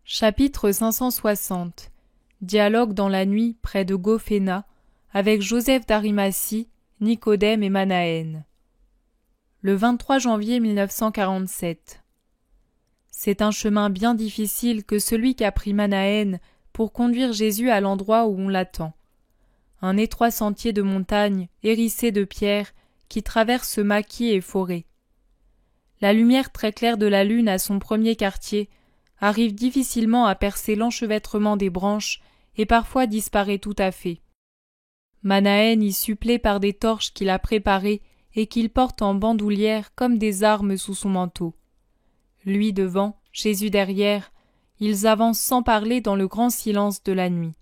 Chapitre 560. Dialogue dans la nuit près de Gophéna, avec Joseph d'Arimathie, Nicodème et Manaën. Le 23 janvier 1947. C'est un chemin bien difficile que celui qu'a pris Manaën pour conduire Jésus à l'endroit où on l'attend. Un étroit sentier de montagne hérissé de pierres qui traverse maquis et forêts. La lumière très claire de la lune à son premier quartier arrive difficilement à percer l'enchevêtrement des branches et parfois disparaît tout à fait. Manaën y supplée par des torches qu'il a préparées et qu'il porte en bandoulière comme des armes sous son manteau. Lui devant, Jésus derrière, ils avancent sans parler dans le grand silence de la nuit.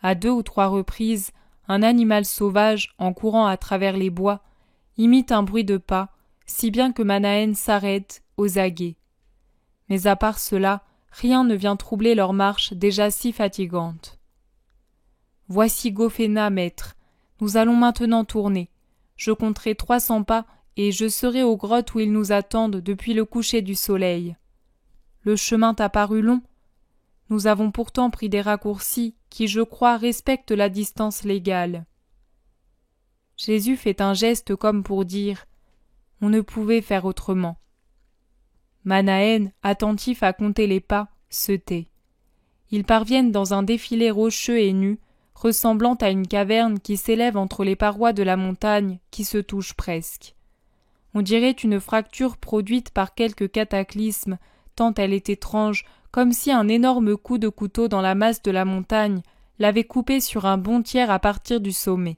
À 2 ou 3 reprises, un animal sauvage, en courant à travers les bois, imite un bruit de pas, si bien que Manaën s'arrête, aux aguets. Mais à part cela, rien ne vient troubler leur marche déjà si fatigante. « Voici Gophéna, maître. Nous allons maintenant tourner. Je compterai 300 pas et je serai aux grottes où ils nous attendent depuis le coucher du soleil. Le chemin t'a paru long ? Nous avons pourtant pris des raccourcis qui, je crois, respectent la distance légale. » Jésus fait un geste comme pour dire « On ne pouvait faire autrement. » Manaën, attentif à compter les pas, se tait. Ils parviennent dans un défilé rocheux et nu, ressemblant à une caverne qui s'élève entre les parois de la montagne qui se touchent presque. On dirait une fracture produite par quelque cataclysme, tant elle est étrange, comme si un énorme coup de couteau dans la masse de la montagne l'avait coupée sur un bon tiers à partir du sommet.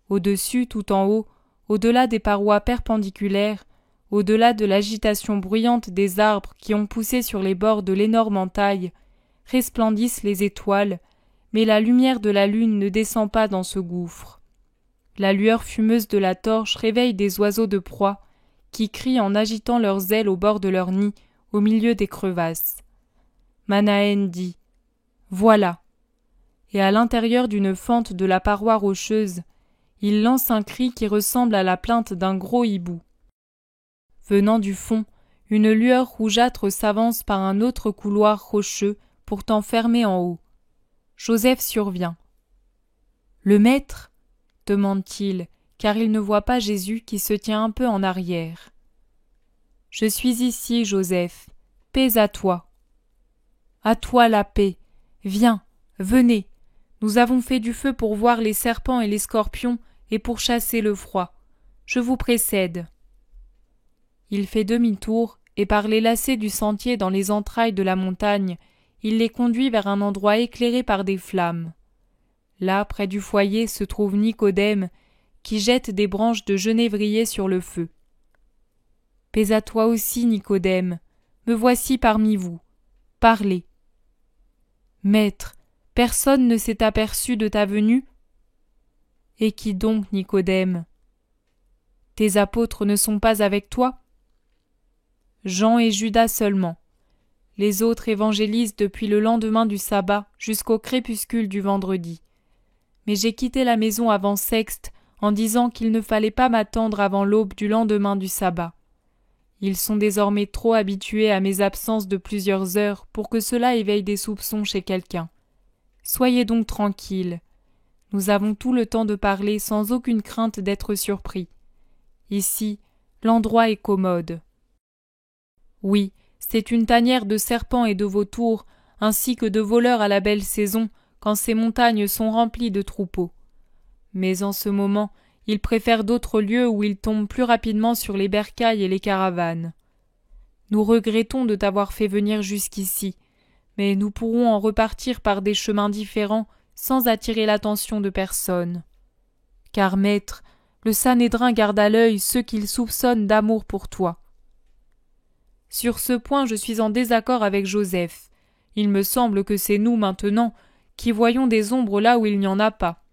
Au-dessus, tout en haut, au-delà des parois perpendiculaires, au-delà de l'agitation bruyante des arbres qui ont poussé sur les bords de l'énorme entaille, resplendissent les étoiles, mais la lumière de la lune ne descend pas dans ce gouffre. La lueur fumeuse de la torche réveille des oiseaux de proie qui crient en agitant leurs ailes au bord de leur nid, au milieu des crevasses. Manaën dit « Voilà !» Et à l'intérieur d'une fente de la paroi rocheuse, il lance un cri qui ressemble à la plainte d'un gros hibou. Venant du fond, une lueur rougeâtre s'avance par un autre couloir rocheux, pourtant fermé en haut. Joseph survient. « Le maître ?» demande-t-il, car il ne voit pas Jésus qui se tient un peu en arrière. « Je suis ici, Joseph. Paix à toi. »« À toi la paix. Viens, venez. Nous avons fait du feu pour voir les serpents et les scorpions et pour chasser le froid. Je vous précède. » Il fait demi-tour et par les lacets du sentier dans les entrailles de la montagne, il les conduit vers un endroit éclairé par des flammes. Là, près du foyer, se trouve Nicodème, qui jette des branches de genévrier sur le feu. « Paix à toi aussi, Nicodème. Me voici parmi vous. Parlez. »« Maître, personne ne s'est aperçu de ta venue ?»« Et qui donc, Nicodème ? Tes apôtres ne sont pas avec toi ? » Jean et Judas seulement. Les autres évangélisent depuis le lendemain du sabbat jusqu'au crépuscule du vendredi. Mais j'ai quitté la maison avant sexte en disant qu'il ne fallait pas m'attendre avant l'aube du lendemain du sabbat. Ils sont désormais trop habitués à mes absences de plusieurs heures pour que cela éveille des soupçons chez quelqu'un. Soyez donc tranquilles. Nous avons tout le temps de parler sans aucune crainte d'être surpris. Ici, l'endroit est commode. Oui, c'est une tanière de serpents et de vautours, ainsi que de voleurs à la belle saison, quand ces montagnes sont remplies de troupeaux. Mais en ce moment, ils préfèrent d'autres lieux où ils tombent plus rapidement sur les bercailles et les caravanes. Nous regrettons de t'avoir fait venir jusqu'ici, mais nous pourrons en repartir par des chemins différents sans attirer l'attention de personne. Car, maître, le Sanhédrin garde à l'œil ceux qu'il soupçonne d'amour pour toi. Sur ce point, je suis en désaccord avec Joseph. Il me semble que c'est nous, maintenant, qui voyons des ombres là où il n'y en a pas.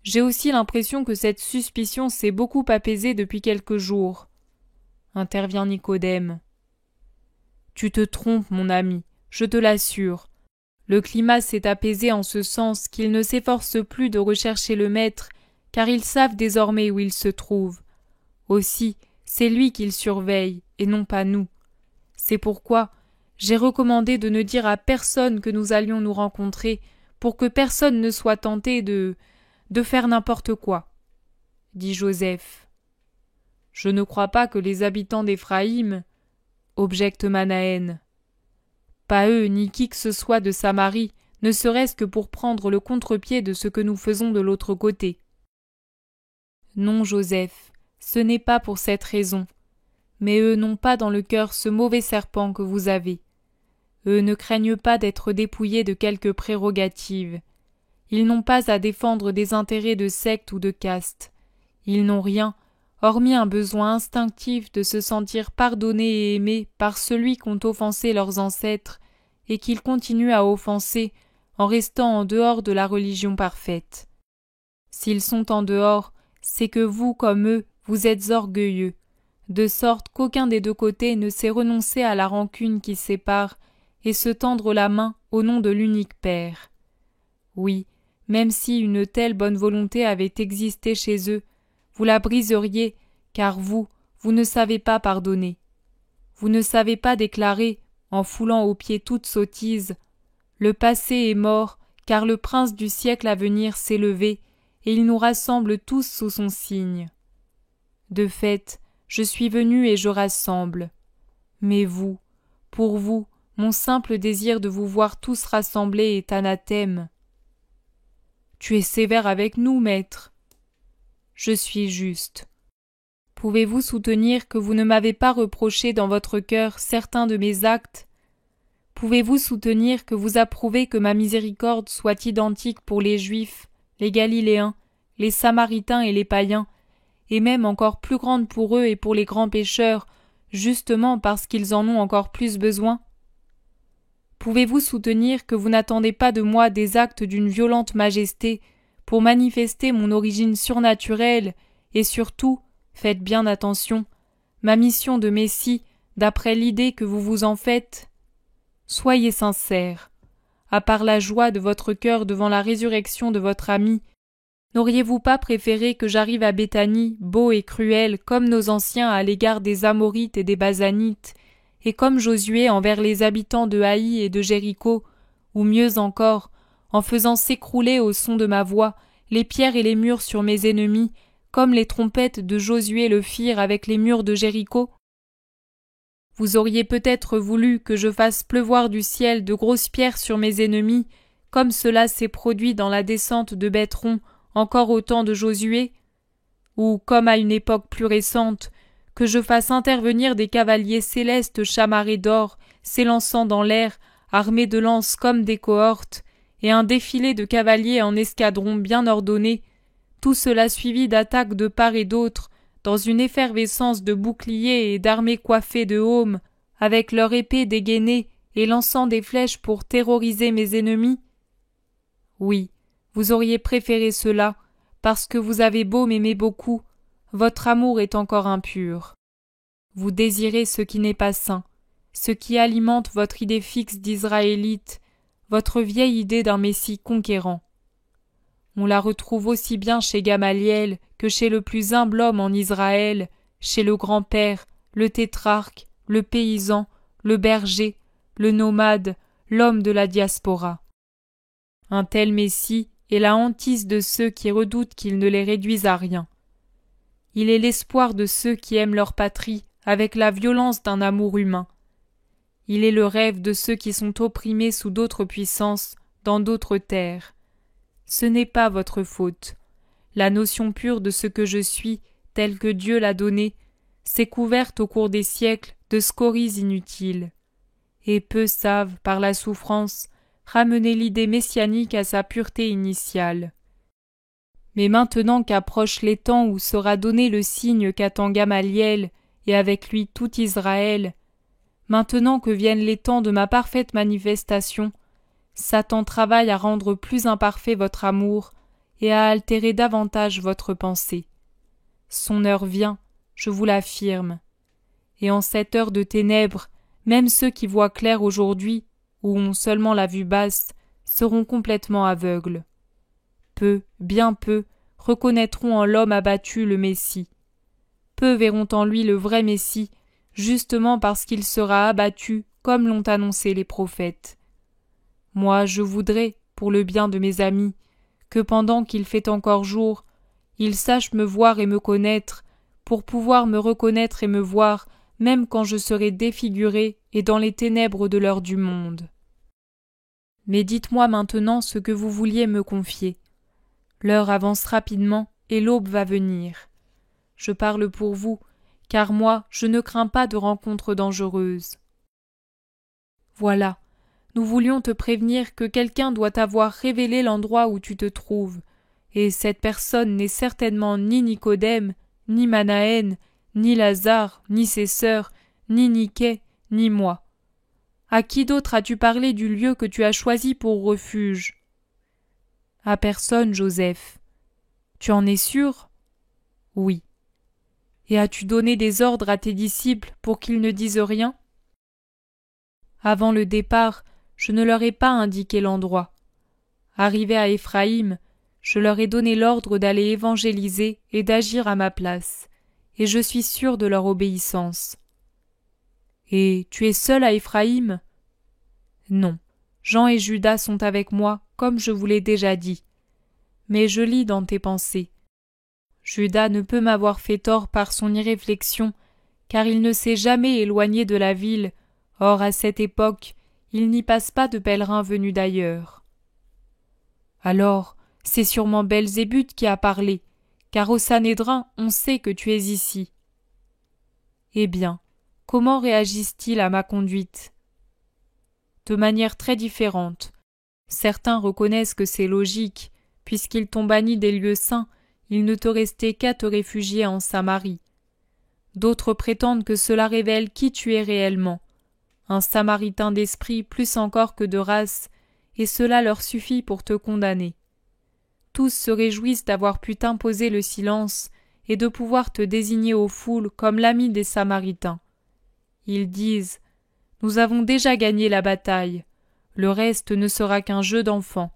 J'ai aussi l'impression que cette suspicion s'est beaucoup apaisée depuis quelques jours. Intervient Nicodème. Tu te trompes, mon ami, je te l'assure. Le climat s'est apaisé en ce sens qu'ils ne s'efforcent plus de rechercher le maître, car ils savent désormais où il se trouve. Aussi, c'est lui qu'ils surveillent, et non pas nous. C'est pourquoi J'ai recommandé de ne dire à personne que nous allions nous rencontrer, pour que personne ne soit tenté de faire n'importe quoi, dit Joseph. Je ne crois pas que les habitants d'Éphraïm, objecte Manahen. Pas eux ni qui que ce soit de Samarie, ne serait-ce que pour prendre le contre-pied de ce que nous faisons de l'autre côté. Non, Joseph, ce n'est pas pour cette raison. Mais eux n'ont pas dans le cœur ce mauvais serpent que vous avez. Eux ne craignent pas d'être dépouillés de quelques prérogatives. Ils n'ont pas à défendre des intérêts de secte ou de caste. Ils n'ont rien, hormis un besoin instinctif de se sentir pardonnés et aimés par celui qu'ont offensé leurs ancêtres et qu'ils continuent à offenser en restant en dehors de la religion parfaite. S'ils sont en dehors, c'est que vous, comme eux, vous êtes orgueilleux, de sorte qu'aucun des deux côtés ne sait renoncer à la rancune qui sépare et se tendre la main au nom de l'unique Père. Oui, même si une telle bonne volonté avait existé chez eux, vous la briseriez, car vous ne savez pas pardonner. Vous ne savez pas déclarer, en foulant aux pieds toute sottise, « Le passé est mort, car le prince du siècle à venir s'est levé, et il nous rassemble tous sous son signe. » De fait, je suis venu et je rassemble. Mais vous, pour vous, mon simple désir de vous voir tous rassemblés est anathème. Tu es sévère avec nous, maître. Je suis juste. Pouvez-vous soutenir que vous ne m'avez pas reproché dans votre cœur certains de mes actes? Pouvez-vous soutenir que vous approuvez que ma miséricorde soit identique pour les Juifs, les Galiléens, les Samaritains et les païens, et même encore plus grande pour eux et pour les grands pécheurs, justement parce qu'ils en ont encore plus besoin? Pouvez-vous soutenir que vous n'attendez pas de moi des actes d'une violente majesté pour manifester mon origine surnaturelle et surtout, faites bien attention, ma mission de Messie d'après l'idée que vous vous en faites? Soyez sincères. À part la joie de votre cœur devant la résurrection de votre ami, n'auriez-vous pas préféré que j'arrive à Béthanie, beau et cruel comme nos anciens à l'égard des Amorites et des Basanites, et comme Josué envers les habitants de Haï et de Jéricho, ou mieux encore, en faisant s'écrouler au son de ma voix les pierres et les murs sur mes ennemis, comme les trompettes de Josué le firent avec les murs de Jéricho? Vous auriez peut-être voulu que je fasse pleuvoir du ciel de grosses pierres sur mes ennemis, comme cela s'est produit dans la descente de Bethron, encore au temps de Josué? Ou, comme à une époque plus récente, que je fasse intervenir des cavaliers célestes chamarrés d'or, s'élançant dans l'air, armés de lances comme des cohortes, et un défilé de cavaliers en escadron bien ordonné, tout cela suivi d'attaques de part et d'autre, dans une effervescence de boucliers et d'armées coiffées de haumes, avec leurs épées dégainées et lançant des flèches pour terroriser mes ennemis? Oui, vous auriez préféré cela, parce que vous avez beau m'aimer beaucoup, votre amour est encore impur. Vous désirez ce qui n'est pas saint, ce qui alimente votre idée fixe d'Israélite, votre vieille idée d'un Messie conquérant. On la retrouve aussi bien chez Gamaliel que chez le plus humble homme en Israël, chez le grand-père, le tétrarque, le paysan, le berger, le nomade, l'homme de la diaspora. Un tel Messie est la hantise de ceux qui redoutent qu'il ne les réduise à rien. Il est l'espoir de ceux qui aiment leur patrie avec la violence d'un amour humain. Il est le rêve de ceux qui sont opprimés sous d'autres puissances, dans d'autres terres. Ce n'est pas votre faute. La notion pure de ce que je suis, telle que Dieu l'a donnée, s'est couverte au cours des siècles de scories inutiles. Et peu savent, par la souffrance, ramener l'idée messianique à sa pureté initiale. Mais maintenant qu'approchent les temps où sera donné le signe qu'attend Gamaliel, et avec lui tout Israël, maintenant que viennent les temps de ma parfaite manifestation, Satan travaille à rendre plus imparfait votre amour et à altérer davantage votre pensée. Son heure vient, je vous l'affirme. Et en cette heure de ténèbres, même ceux qui voient clair aujourd'hui, ou ont seulement la vue basse, seront complètement aveugles. Peu, bien peu, reconnaîtront en l'homme abattu le Messie. Peu verront en lui le vrai Messie, justement parce qu'il sera abattu comme l'ont annoncé les prophètes. Moi, je voudrais, pour le bien de mes amis, que pendant qu'il fait encore jour, ils sachent me voir et me connaître, pour pouvoir me reconnaître et me voir, même quand je serai défiguré et dans les ténèbres de l'heure du monde. Mais dites-moi maintenant ce que vous vouliez me confier. L'heure avance rapidement et l'aube va venir. Je parle pour vous, car moi, je ne crains pas de rencontres dangereuses. Voilà, nous voulions te prévenir que quelqu'un doit t'avoir révélé l'endroit où tu te trouves, et cette personne n'est certainement ni Nicodème, ni Manaën, ni Lazare, ni ses sœurs, ni Niquet, ni moi. À qui d'autre as-tu parlé du lieu que tu as choisi pour refuge? À personne, Joseph. Tu en es sûr? Oui. Et as-tu donné des ordres à tes disciples pour qu'ils ne disent rien? Avant le départ, je ne leur ai pas indiqué l'endroit. Arrivé à Éphraïm, je leur ai donné l'ordre d'aller évangéliser et d'agir à ma place, et je suis sûr de leur obéissance. Et tu es seul à Éphraïm? Non, Jean et Judas sont avec moi, comme je vous l'ai déjà dit. Mais je lis dans tes pensées. Judas ne peut m'avoir fait tort par son irréflexion, car il ne s'est jamais éloigné de la ville, or à cette époque, il n'y passe pas de pèlerins venus d'ailleurs. Alors, c'est sûrement Belzébuth qui a parlé, car au Sanhédrin on sait que tu es ici. Eh bien, comment réagissent-ils à ma conduite? De manière très différente. Certains reconnaissent que c'est logique, puisqu'ils t'ont banni des lieux saints, il ne te restait qu'à te réfugier en Samarie. D'autres prétendent que cela révèle qui tu es réellement, un Samaritain d'esprit plus encore que de race, et cela leur suffit pour te condamner. Tous se réjouissent d'avoir pu t'imposer le silence et de pouvoir te désigner aux foules comme l'ami des Samaritains. Ils disent « Nous avons déjà gagné la bataille, le reste ne sera qu'un jeu d'enfants. »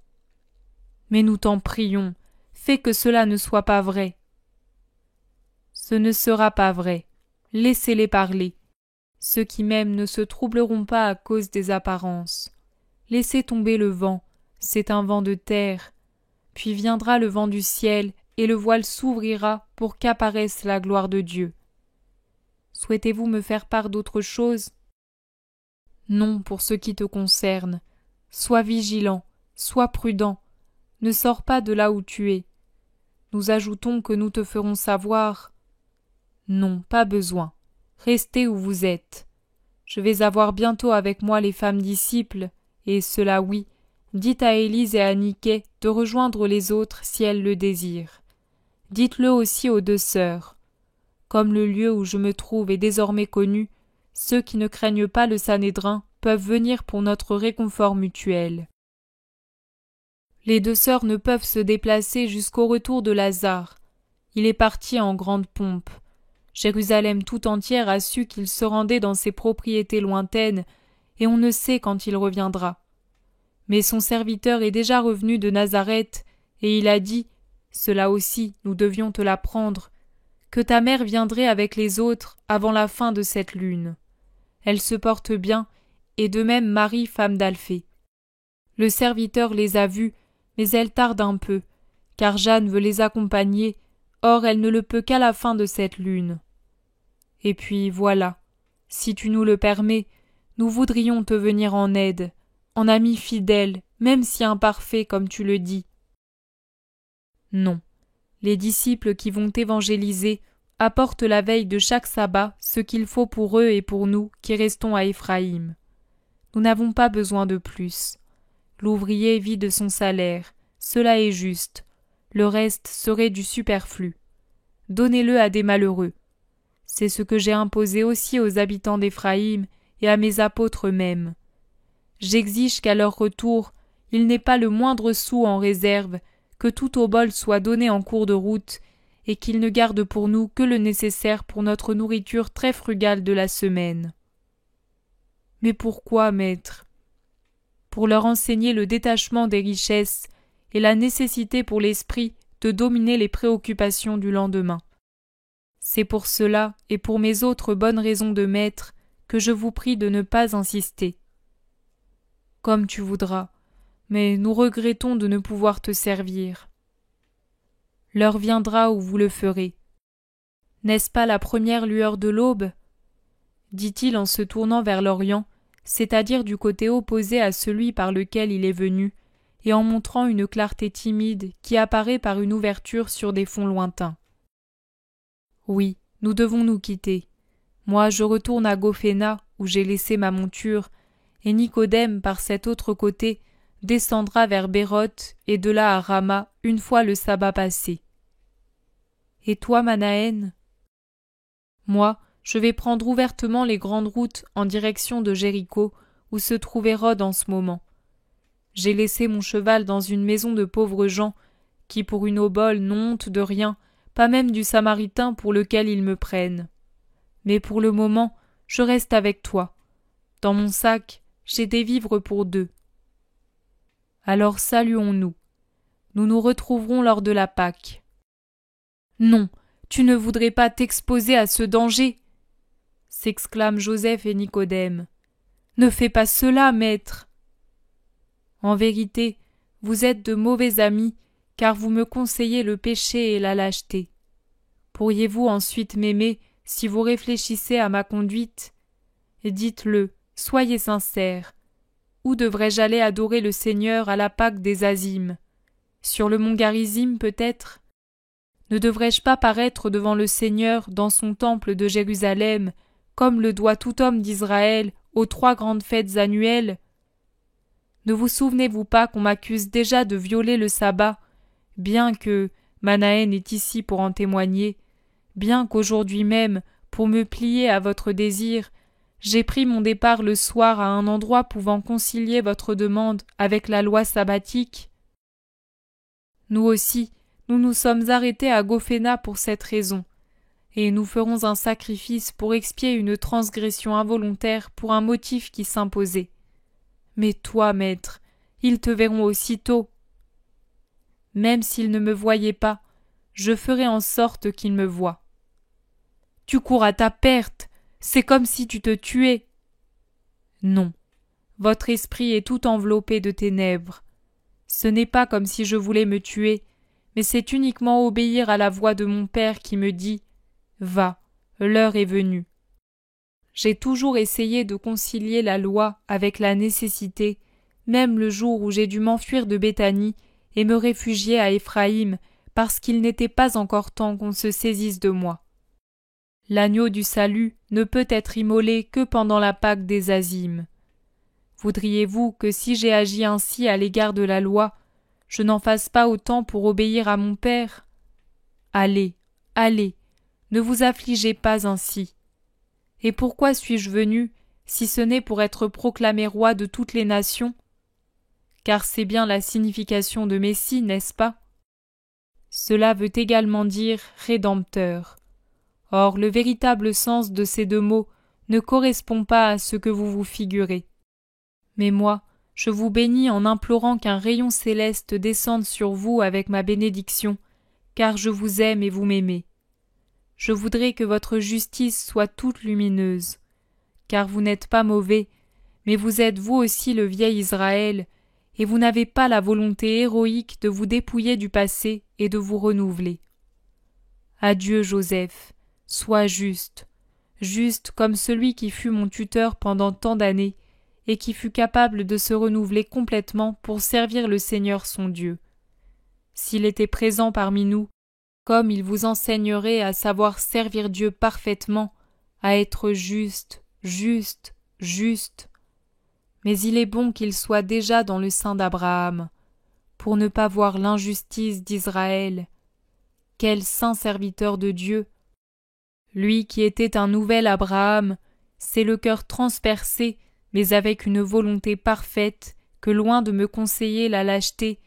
Mais nous t'en prions, fais que cela ne soit pas vrai. Ce ne sera pas vrai. Laissez-les parler. Ceux qui m'aiment ne se troubleront pas à cause des apparences. Laissez tomber le vent, c'est un vent de terre. Puis viendra le vent du ciel, et le voile s'ouvrira pour qu'apparaisse la gloire de Dieu. Souhaitez-vous me faire part d'autre chose? Non, pour ce qui te concerne. Sois vigilant, sois prudent. Ne sors pas de là où tu es. Nous ajoutons que nous te ferons savoir. Non, pas besoin. Restez où vous êtes. Je vais avoir bientôt avec moi les femmes disciples, et cela oui, dites à Élise et à Niquet de rejoindre les autres si elles le désirent. Dites-le aussi aux 2 sœurs. Comme le lieu où je me trouve est désormais connu, ceux qui ne craignent pas le Sanhédrin peuvent venir pour notre réconfort mutuel. Les 2 sœurs ne peuvent se déplacer jusqu'au retour de Lazare. Il est parti en grande pompe. Jérusalem tout entière a su qu'il se rendait dans ses propriétés lointaines, et on ne sait quand il reviendra. Mais son serviteur est déjà revenu de Nazareth, et il a dit, cela aussi nous devions te l'apprendre, que ta mère viendrait avec les autres avant la fin de cette lune. Elle se porte bien, et de même Marie, femme d'Alphée. Le serviteur les a vus, mais elle tarde un peu, car Jeanne veut les accompagner, or elle ne le peut qu'à la fin de cette lune. Et puis voilà, si tu nous le permets, nous voudrions te venir en aide, en ami fidèle, même si imparfait comme tu le dis. Non, les disciples qui vont évangéliser apportent la veille de chaque sabbat ce qu'il faut pour eux et pour nous qui restons à Éphraïm. Nous n'avons pas besoin de plus. L'ouvrier vit de son salaire, cela est juste, le reste serait du superflu. Donnez-le à des malheureux. C'est ce que j'ai imposé aussi aux habitants d'Éphraïm et à mes apôtres eux-mêmes. J'exige qu'à leur retour, il n'ait pas le moindre sou en réserve, que tout obol soit donné en cours de route, et qu'ils ne gardent pour nous que le nécessaire pour notre nourriture très frugale de la semaine. Mais pourquoi, maître? Pour leur enseigner le détachement des richesses et la nécessité pour l'esprit de dominer les préoccupations du lendemain. C'est pour cela et pour mes autres bonnes raisons de maître que je vous prie de ne pas insister. Comme tu voudras, mais nous regrettons de ne pouvoir te servir. L'heure viendra où vous le ferez. N'est-ce pas la première lueur de l'aube ? Dit-il en se tournant vers l'Orient, c'est-à-dire du côté opposé à celui par lequel il est venu, et en montrant une clarté timide qui apparaît par une ouverture sur des fonds lointains. Oui, nous devons nous quitter. Moi, je retourne à Gophéna, où j'ai laissé ma monture, et Nicodème, par cet autre côté, descendra vers Béroth et de là à Rama une fois le sabbat passé. Et toi, Manahen ? Moi, je vais prendre ouvertement les grandes routes en direction de Jéricho, où se trouve Hérode en ce moment. J'ai laissé mon cheval dans une maison de pauvres gens, qui pour une obole n'ont honte de rien, pas même du Samaritain pour lequel ils me prennent. Mais pour le moment, je reste avec toi. Dans mon sac, j'ai des vivres pour 2. Alors saluons-nous. Nous nous retrouverons lors de la Pâque. Non, tu ne voudrais pas t'exposer à ce danger, s'exclament Joseph et Nicodème. Ne fais pas cela, maître. En vérité, vous êtes de mauvais amis, car vous me conseillez le péché et la lâcheté. Pourriez-vous ensuite m'aimer si vous réfléchissez à ma conduite ? Dites-le, soyez sincères. Où devrais-je aller adorer le Seigneur à la Pâque des Azimes ? Sur le mont Garizim peut-être ? Ne devrais-je pas paraître devant le Seigneur dans son temple de Jérusalem, comme le doit tout homme d'Israël aux 3 grandes fêtes annuelles ? Ne vous souvenez-vous pas qu'on m'accuse déjà de violer le sabbat, bien que, Manahen est ici pour en témoigner, bien qu'aujourd'hui même, pour me plier à votre désir, j'ai pris mon départ le soir à un endroit pouvant concilier votre demande avec la loi sabbatique ? Nous aussi, nous nous sommes arrêtés à Gophéna pour cette raison, et nous ferons un sacrifice pour expier une transgression involontaire pour un motif qui s'imposait. Mais toi, maître, ils te verront aussitôt. Même s'ils ne me voyaient pas, je ferai en sorte qu'ils me voient. Tu cours à ta perte, c'est comme si tu te tuais. Non, votre esprit est tout enveloppé de ténèbres. Ce n'est pas comme si je voulais me tuer, mais c'est uniquement obéir à la voix de mon Père qui me dit « Va, l'heure est venue ». J'ai toujours essayé de concilier la loi avec la nécessité, même le jour où j'ai dû m'enfuir de Béthanie et me réfugier à Éphraïm, parce qu'il n'était pas encore temps qu'on se saisisse de moi. L'agneau du salut ne peut être immolé que pendant la Pâque des Azimes. Voudriez-vous que si j'ai agi ainsi à l'égard de la loi, je n'en fasse pas autant pour obéir à mon Père ? Allez, allez, ne vous affligez pas ainsi. Et pourquoi suis-je venu, si ce n'est pour être proclamé roi de toutes les nations ? Car c'est bien la signification de Messie, n'est-ce pas ? Cela veut également dire Rédempteur. Or, le véritable sens de ces 2 mots ne correspond pas à ce que vous vous figurez. Mais moi, je vous bénis en implorant qu'un rayon céleste descende sur vous avec ma bénédiction, car je vous aime et vous m'aimez. Je voudrais que votre justice soit toute lumineuse, car vous n'êtes pas mauvais, mais vous êtes vous aussi le vieil Israël, et vous n'avez pas la volonté héroïque de vous dépouiller du passé et de vous renouveler. Adieu, Joseph, sois juste, juste comme celui qui fut mon tuteur pendant tant d'années, et qui fut capable de se renouveler complètement pour servir le Seigneur son Dieu. S'il était présent parmi nous, comme il vous enseignerait à savoir servir Dieu parfaitement, à être juste, juste, juste. Mais il est bon qu'il soit déjà dans le sein d'Abraham, pour ne pas voir l'injustice d'Israël. Quel saint serviteur de Dieu! Lui qui était un nouvel Abraham, c'est le cœur transpercé, mais avec une volonté parfaite, que loin de me conseiller la lâcheté,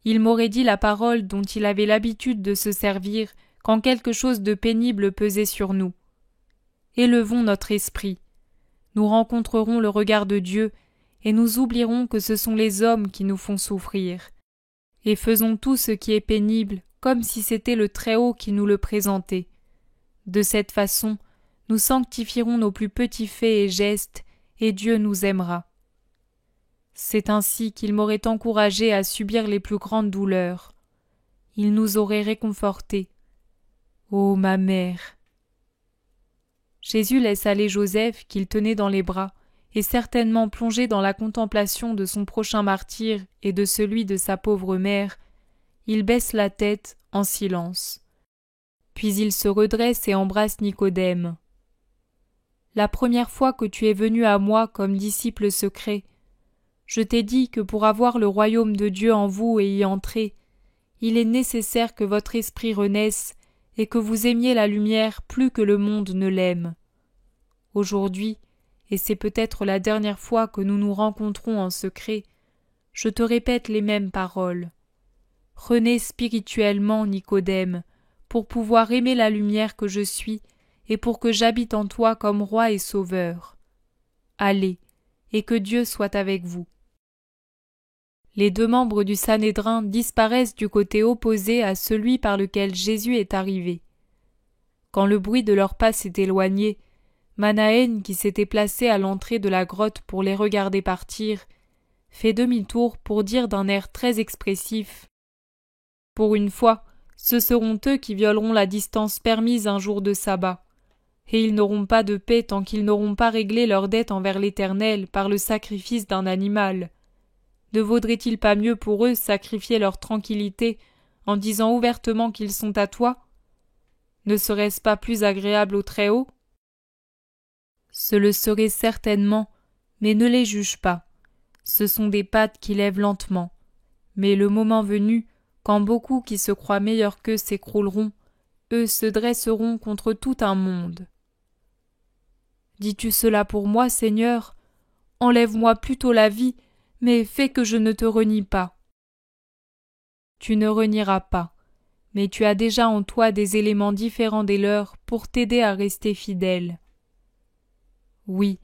il m'aurait dit la parole dont il avait l'habitude de se servir quand quelque chose de pénible pesait sur nous. Élevons notre esprit. Nous rencontrerons le regard de Dieu et nous oublierons que ce sont les hommes qui nous font souffrir. Et faisons tout ce qui est pénible comme si c'était le Très-Haut qui nous le présentait. De cette façon, nous sanctifierons nos plus petits faits et gestes, et Dieu nous aimera. C'est ainsi qu'il m'aurait encouragé à subir les plus grandes douleurs. Il nous aurait réconfortés. Ô ma mère! Jésus laisse aller Joseph qu'il tenait dans les bras, et certainement plongé dans la contemplation de son prochain martyre et de celui de sa pauvre mère, il baisse la tête en silence. Puis il se redresse et embrasse Nicodème. La première fois que tu es venu à moi comme disciple secret, je t'ai dit que pour avoir le royaume de Dieu en vous et y entrer, il est nécessaire que votre esprit renaisse et que vous aimiez la lumière plus que le monde ne l'aime. Aujourd'hui, et c'est peut-être la dernière fois que nous nous rencontrons en secret, je te répète les mêmes paroles. Renais spirituellement, Nicodème, pour pouvoir aimer la lumière que je suis et pour que j'habite en toi comme roi et sauveur. Allez, et que Dieu soit avec vous. Les deux membres du Sanhédrin disparaissent du côté opposé à celui par lequel Jésus est arrivé. Quand le bruit de leurs pas s'est éloigné, Manahen, qui s'était placé à l'entrée de la grotte pour les regarder partir, fait demi-tour pour dire d'un air très expressif « Pour une fois, ce seront eux qui violeront la distance permise un jour de sabbat, et ils n'auront pas de paix tant qu'ils n'auront pas réglé leur dette envers l'Éternel par le sacrifice d'un animal. Ne vaudrait-il pas mieux pour eux sacrifier leur tranquillité en disant ouvertement qu'ils sont à toi? Ne serait-ce pas plus agréable au Très-Haut? Ce le serait certainement, mais ne les juge pas. Ce sont des pattes qui lèvent lentement. Mais le moment venu, quand beaucoup qui se croient meilleurs qu'eux s'écrouleront, eux se dresseront contre tout un monde. Dis-tu cela pour moi, Seigneur? Enlève-moi plutôt la vie, mais fais que je ne te renie pas. Tu ne renieras pas, mais tu as déjà en toi des éléments différents des leurs pour t'aider à rester fidèle. Oui,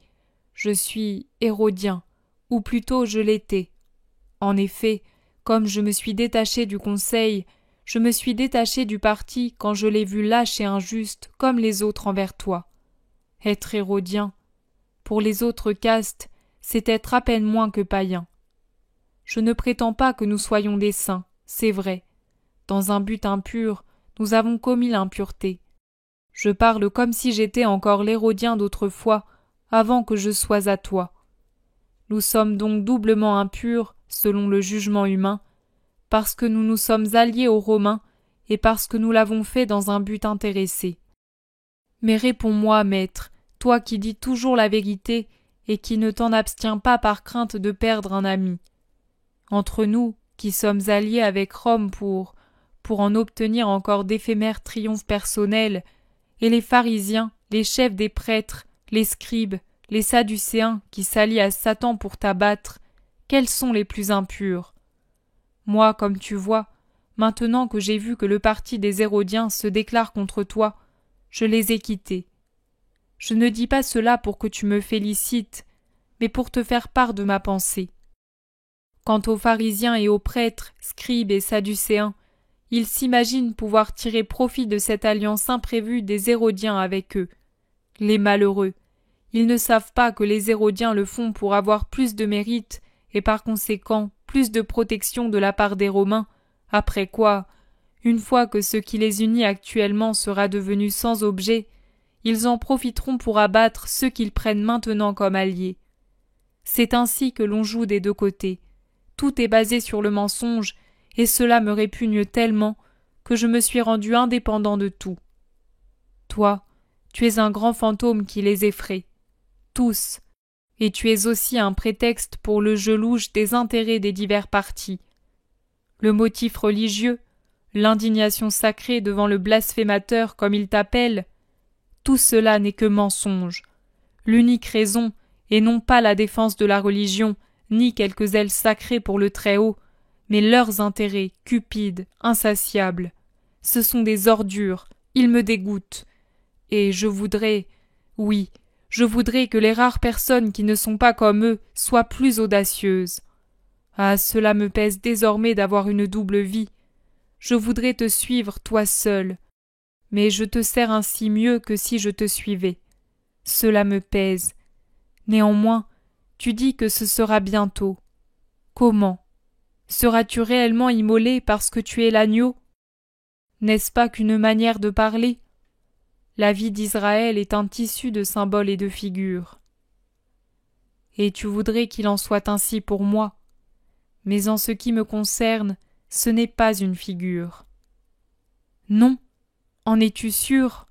je suis hérodien, ou plutôt je l'étais. En effet, comme je me suis détaché du conseil, je me suis détaché du parti quand je l'ai vu lâche et injuste comme les autres envers toi. Être hérodien, pour les autres castes, c'est être à peine moins que païen. Je ne prétends pas que nous soyons des saints, c'est vrai. Dans un but impur, nous avons commis l'impureté. Je parle comme si j'étais encore l'hérodien d'autrefois, avant que je sois à toi. Nous sommes donc doublement impurs, selon le jugement humain, parce que nous nous sommes alliés aux Romains et parce que nous l'avons fait dans un but intéressé. Mais réponds-moi, maître, toi qui dis toujours la vérité et qui ne t'en abstiens pas par crainte de perdre un ami. Entre nous, qui sommes alliés avec Rome pour en obtenir encore d'éphémères triomphes personnels, et les pharisiens, les chefs des prêtres, les scribes, les sadducéens qui s'allient à Satan pour t'abattre, quels sont les plus impurs? Moi, comme tu vois, maintenant que j'ai vu que le parti des Hérodiens se déclare contre toi, je les ai quittés. Je ne dis pas cela pour que tu me félicites, mais pour te faire part de ma pensée. Quant aux pharisiens et aux prêtres, scribes et sadducéens, ils s'imaginent pouvoir tirer profit de cette alliance imprévue des Hérodiens avec eux. Les malheureux, ils ne savent pas que les Hérodiens le font pour avoir plus de mérite et par conséquent plus de protection de la part des Romains, après quoi, une fois que ce qui les unit actuellement sera devenu sans objet, ils en profiteront pour abattre ceux qu'ils prennent maintenant comme alliés. C'est ainsi que l'on joue des deux côtés. Tout est basé sur le mensonge, et cela me répugne tellement que je me suis rendu indépendant de tout. Toi, tu es un grand fantôme qui les effraie. Tous. Et tu es aussi un prétexte pour le jeu louche des intérêts des divers partis. Le motif religieux, l'indignation sacrée devant le blasphémateur comme il t'appelle, tout cela n'est que mensonge. L'unique raison, et non pas la défense de la religion, ni quelques zèles sacrés pour le Très-Haut, mais leurs intérêts, cupides, insatiables. Ce sont des ordures, ils me dégoûtent. Et je voudrais, oui, je voudrais que les rares personnes qui ne sont pas comme eux soient plus audacieuses. Ah, cela me pèse désormais d'avoir une double vie. Je voudrais te suivre, toi seul. Mais je te sers ainsi mieux que si je te suivais. Cela me pèse. Néanmoins, tu dis que ce sera bientôt. Comment? Seras-tu réellement immolé parce que tu es l'agneau? N'est-ce pas qu'une manière de parler? La vie d'Israël est un tissu de symboles et de figures. Et tu voudrais qu'il en soit ainsi pour moi. Mais en ce qui me concerne, ce n'est pas une figure. Non, en es-tu sûr?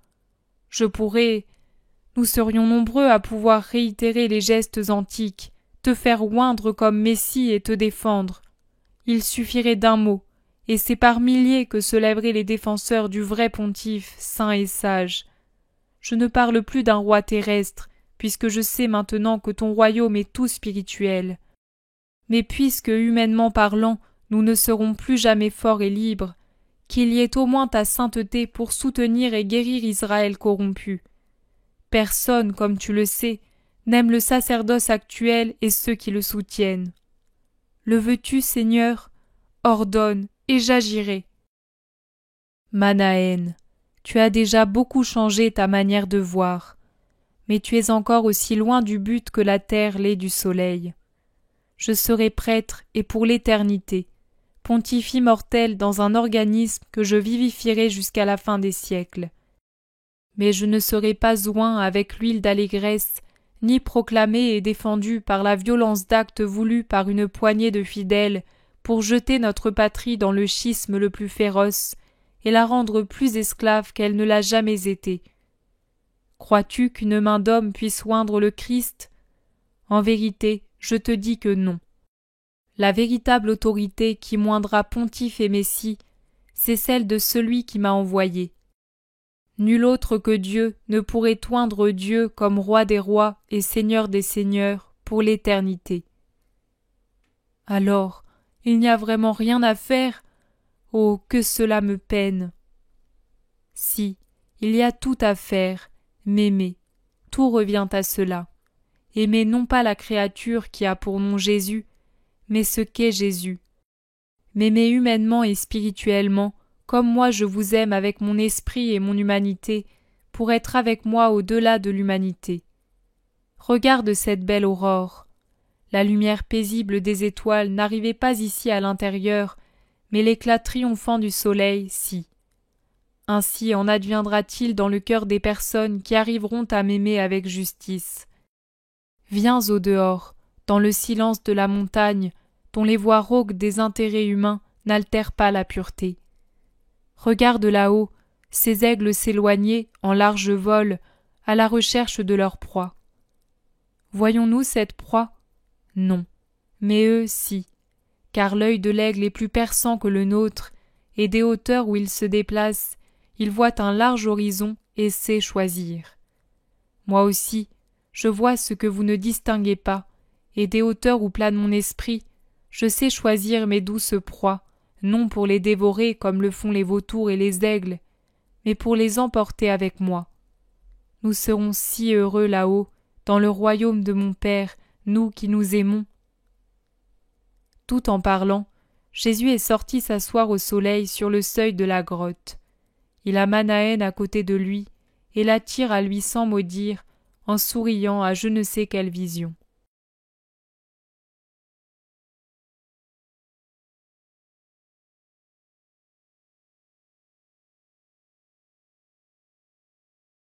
Nous serions nombreux à pouvoir réitérer les gestes antiques, te faire oindre comme Messie et te défendre. Il suffirait d'un mot, et c'est par milliers que se lèveraient les défenseurs du vrai pontife, saint et sage. Je ne parle plus d'un roi terrestre, puisque je sais maintenant que ton royaume est tout spirituel. Mais puisque, humainement parlant, nous ne serons plus jamais forts et libres, qu'il y ait au moins ta sainteté pour soutenir et guérir Israël corrompu. Personne, comme tu le sais, n'aime le sacerdoce actuel et ceux qui le soutiennent. Le veux-tu, Seigneur? Ordonne, et j'agirai. Manahen, tu as déjà beaucoup changé ta manière de voir, mais tu es encore aussi loin du but que la terre l'est du soleil. Je serai prêtre et pour l'éternité, pontife immortel dans un organisme que je vivifierai jusqu'à la fin des siècles. Mais je ne serai pas oint avec l'huile d'allégresse, ni proclamé et défendu par la violence d'actes voulus par une poignée de fidèles pour jeter notre patrie dans le schisme le plus féroce et la rendre plus esclave qu'elle ne l'a jamais été. Crois-tu qu'une main d'homme puisse oindre le Christ? En vérité, je te dis que non. La véritable autorité qui moindra pontife et messie, c'est celle de celui qui m'a envoyé. Nul autre que Dieu ne pourrait oindre Dieu comme roi des rois et seigneur des seigneurs pour l'éternité. Alors, il n'y a vraiment rien à faire? Oh, que cela me peine! Si, il y a tout à faire, m'aimer, tout revient à cela. Aimer non pas la créature qui a pour nom Jésus, mais ce qu'est Jésus. M'aimer humainement et spirituellement, comme moi je vous aime avec mon esprit et mon humanité, pour être avec moi au-delà de l'humanité. Regarde cette belle aurore. La lumière paisible des étoiles n'arrivait pas ici à l'intérieur, mais l'éclat triomphant du soleil, si. Ainsi en adviendra-t-il dans le cœur des personnes qui arriveront à m'aimer avec justice. Viens au dehors, dans le silence de la montagne, dont les voix rauques des intérêts humains n'altèrent pas la pureté. Regarde là-haut, ces aigles s'éloigner, en large vol, à la recherche de leur proie. Voyons-nous cette proie? Non, mais eux, si, car l'œil de l'aigle est plus perçant que le nôtre, et des hauteurs où il se déplace, il voit un large horizon et sait choisir. Moi aussi, je vois ce que vous ne distinguez pas, et des hauteurs où plane mon esprit, je sais choisir mes douces proies, non pour les dévorer comme le font les vautours et les aigles, mais pour les emporter avec moi. Nous serons si heureux là-haut, dans le royaume de mon Père, nous qui nous aimons. Tout en parlant, Jésus est sorti s'asseoir au soleil sur le seuil de la grotte. Il a Manahen à côté de lui, et l'attire à lui sans mot dire, en souriant à je ne sais quelle vision.